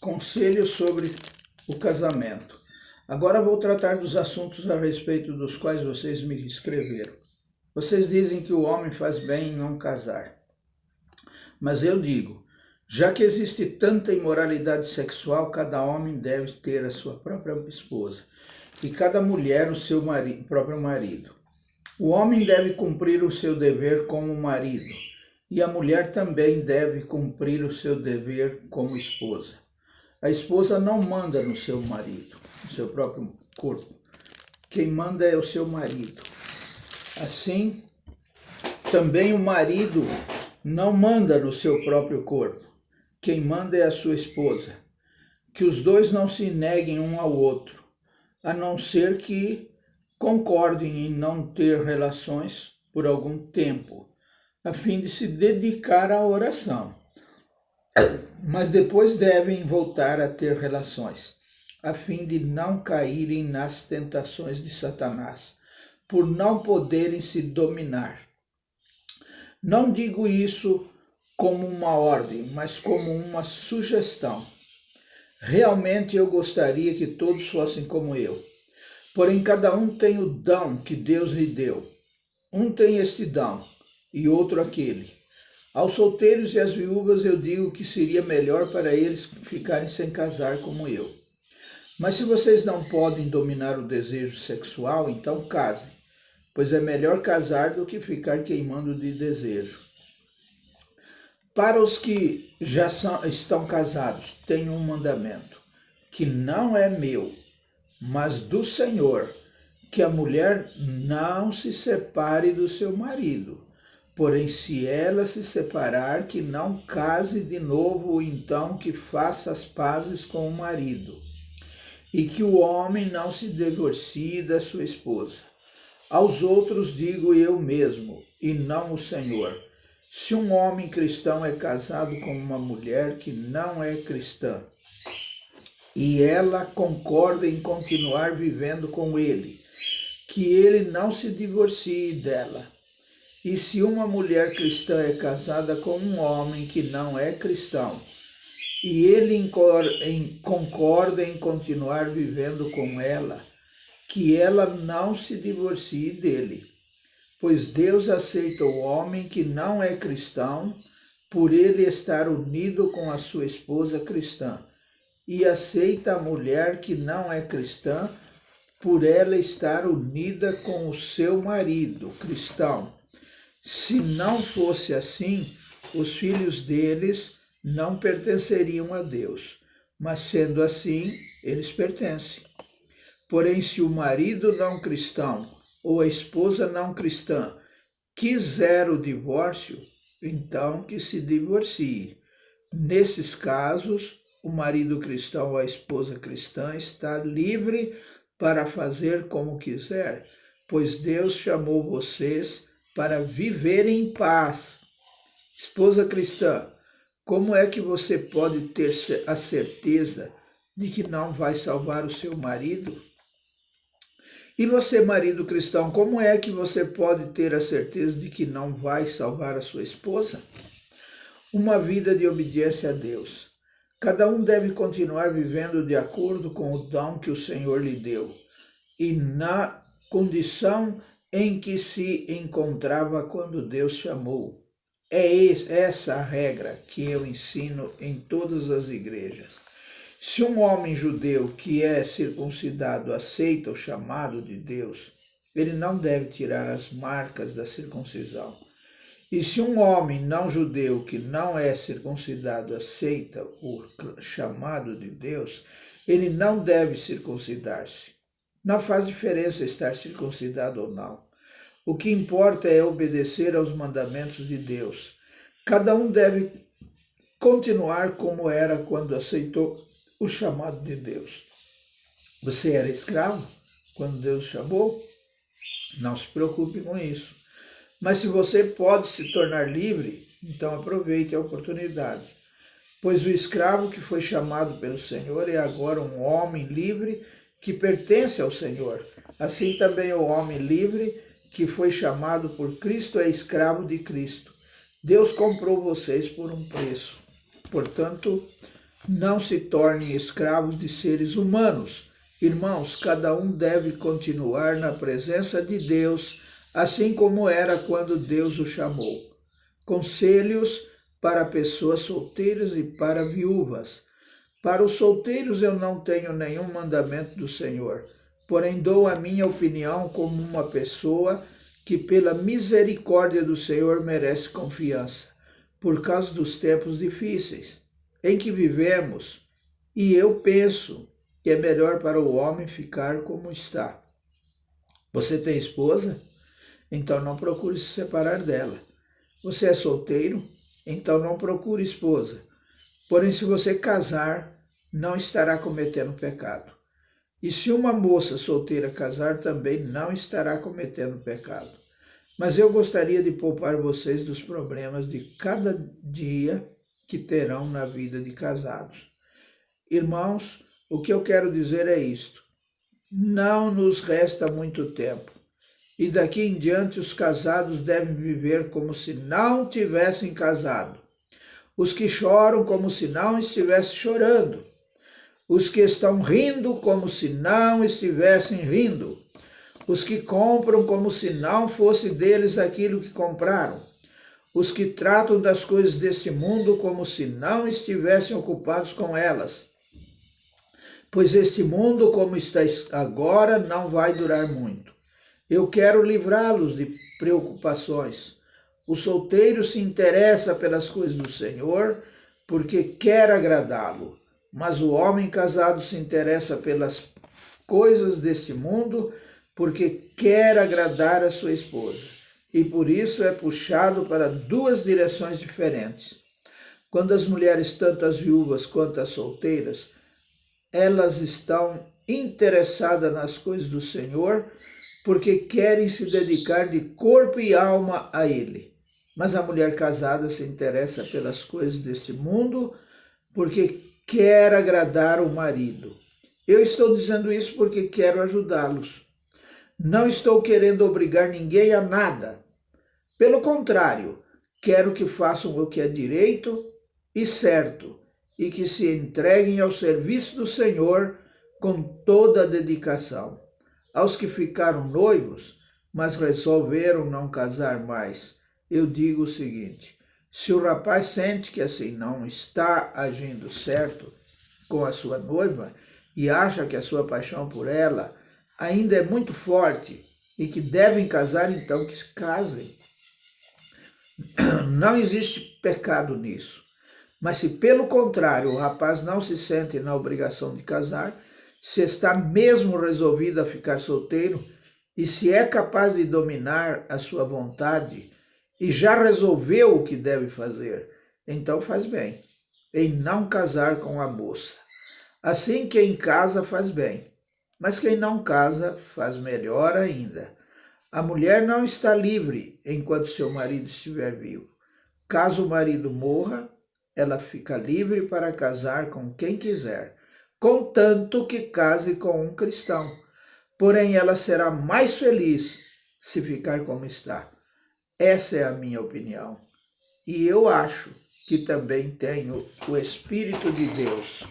Conselho sobre o casamento. Agora vou tratar dos assuntos a respeito dos quais vocês me escreveram. Vocês dizem que o homem faz bem em não casar. Mas eu digo, já que existe tanta imoralidade sexual, cada homem deve ter a sua própria esposa e cada mulher o seu próprio marido. O homem deve cumprir o seu dever como marido e a mulher também deve cumprir o seu dever como esposa. A esposa não manda no seu marido, no seu próprio corpo. Quem manda é o seu marido. Assim, também o marido não manda no seu próprio corpo. Quem manda é a sua esposa. Que os dois não se neguem um ao outro, a não ser que concordem em não ter relações por algum tempo, a fim de se dedicar à oração. Mas depois devem voltar a ter relações, a fim de não caírem nas tentações de Satanás, por não poderem se dominar. Não digo isso como uma ordem, mas como uma sugestão. Realmente eu gostaria que todos fossem como eu. Porém, cada um tem o dom que Deus lhe deu. Um tem este dom e outro aquele. Aos solteiros e às viúvas eu digo que seria melhor para eles ficarem sem casar como eu. Mas se vocês não podem dominar o desejo sexual, então casem, pois é melhor casar do que ficar queimando de desejo. Para os que já estão casados, tenho um mandamento, que não é meu, mas do Senhor, que a mulher não se separe do seu marido. Porém, se ela se separar, que não case de novo, ou então que faça as pazes com o marido. E que o homem não se divorcie da sua esposa. Aos outros digo eu mesmo, e não o Senhor. Se um homem cristão é casado com uma mulher que não é cristã, e ela concorda em continuar vivendo com ele, que ele não se divorcie dela. E se uma mulher cristã é casada com um homem que não é cristão, e ele concorda em continuar vivendo com ela, que ela não se divorcie dele. Pois Deus aceita o homem que não é cristão, por ele estar unido com a sua esposa cristã, e aceita a mulher que não é cristã, por ela estar unida com o seu marido cristão. Se não fosse assim, os filhos deles não pertenceriam a Deus, mas sendo assim, eles pertencem. Porém, se o marido não cristão ou a esposa não cristã quiser o divórcio, então que se divorcie. Nesses casos, o marido cristão ou a esposa cristã está livre para fazer como quiser, pois Deus chamou vocês para viver em paz. Esposa cristã, como é que você pode ter a certeza de que não vai salvar o seu marido? E você, marido cristão, como é que você pode ter a certeza de que não vai salvar a sua esposa? Uma vida de obediência a Deus. Cada um deve continuar vivendo de acordo com o dom que o Senhor lhe deu e na condição em que se encontrava quando Deus chamou. É essa a regra que eu ensino em todas as igrejas. Se um homem judeu que é circuncidado aceita o chamado de Deus, ele não deve tirar as marcas da circuncisão. E se um homem não judeu que não é circuncidado aceita o chamado de Deus, ele não deve circuncidar-se. Não faz diferença estar circuncidado ou não. O que importa é obedecer aos mandamentos de Deus. Cada um deve continuar como era quando aceitou o chamado de Deus. Você era escravo quando Deus chamou? Não se preocupe com isso. Mas se você pode se tornar livre, então aproveite a oportunidade. Pois o escravo que foi chamado pelo Senhor é agora um homem livre que pertence ao Senhor. Assim também o homem livre que foi chamado por Cristo é escravo de Cristo. Deus comprou vocês por um preço. Portanto, Não se tornem escravos de seres humanos. Irmãos, cada um deve continuar na presença de Deus, assim como era quando Deus o chamou. Conselhos para pessoas solteiras e para viúvas. Para os solteiros eu não tenho nenhum mandamento do Senhor, porém dou a minha opinião como uma pessoa que pela misericórdia do Senhor merece confiança, por causa dos tempos difíceis em que vivemos, e eu penso que é melhor para o homem ficar como está. Você tem esposa? Então não procure se separar dela. Você é solteiro? Então não procure esposa. Porém, se você casar, não estará cometendo pecado. E se uma moça solteira casar, também não estará cometendo pecado. Mas eu gostaria de poupar vocês dos problemas de cada dia que terão na vida de casados. Irmãos, o que eu quero dizer é isto: não nos resta muito tempo, e daqui em diante os casados devem viver como se não tivessem casado, os que choram como se não estivessem chorando, os que estão rindo como se não estivessem rindo, os que compram como se não fosse deles aquilo que compraram, os que tratam das coisas deste mundo como se não estivessem ocupados com elas. Pois este mundo, como está agora, não vai durar muito. Eu quero livrá-los de preocupações. O solteiro se interessa pelas coisas do Senhor, porque quer agradá-lo. Mas o homem casado se interessa pelas coisas deste mundo, porque quer agradar a sua esposa. E por isso é puxado para duas direções diferentes. Quando as mulheres, tanto as viúvas quanto as solteiras, elas estão interessadas nas coisas do Senhor, porque querem se dedicar de corpo e alma a Ele. Mas a mulher casada se interessa pelas coisas deste mundo, porque quer agradar o marido. Eu estou dizendo isso porque quero ajudá-los. Não estou querendo obrigar ninguém a nada. Pelo contrário, quero que façam o que é direito e certo, e que se entreguem ao serviço do Senhor com toda a dedicação. Aos que ficaram noivos, mas resolveram não casar mais, eu digo o seguinte: se o rapaz sente que assim não está agindo certo com a sua noiva e acha que a sua paixão por ela ainda é muito forte e que devem casar, então que se casem. Não existe pecado nisso. Mas se pelo contrário o rapaz não se sente na obrigação de casar, se está mesmo resolvido a ficar solteiro e se é capaz de dominar a sua vontade e já resolveu o que deve fazer, então faz bem em não casar com a moça. Assim, quem casa faz bem, mas quem não casa faz melhor ainda. A mulher não está livre enquanto seu marido estiver vivo. Caso o marido morra, ela fica livre para casar com quem quiser, contanto que case com um cristão. Porém, ela será mais feliz se ficar como está. Essa é a minha opinião. E eu acho que também tenho o Espírito de Deus.